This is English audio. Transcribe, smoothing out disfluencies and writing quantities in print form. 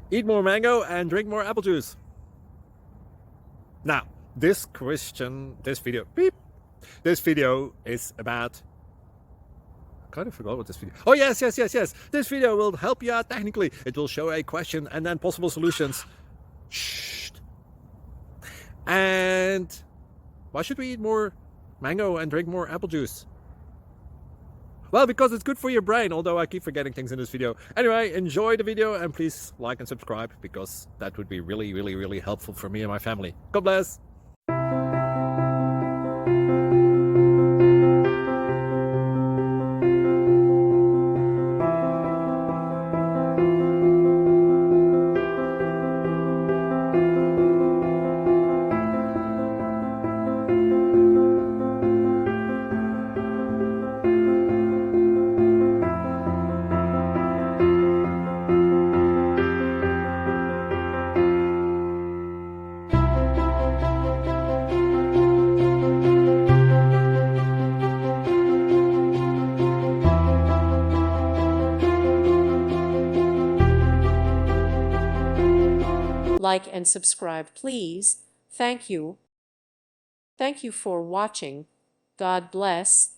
Eat more mango and drink more apple juice. Now, this video is about, I kind of forgot what this video. Oh, yes. This video will help you out technically. It will show a question and then possible solutions. Shh. And why should we eat more mango and drink more apple juice? Well, because it's good for your brain, although I keep forgetting things in this video. Anyway, enjoy the video and please like and subscribe, because that would be really helpful for me and my family. God bless. Like and subscribe, please. Thank you. Thank you for watching. God bless.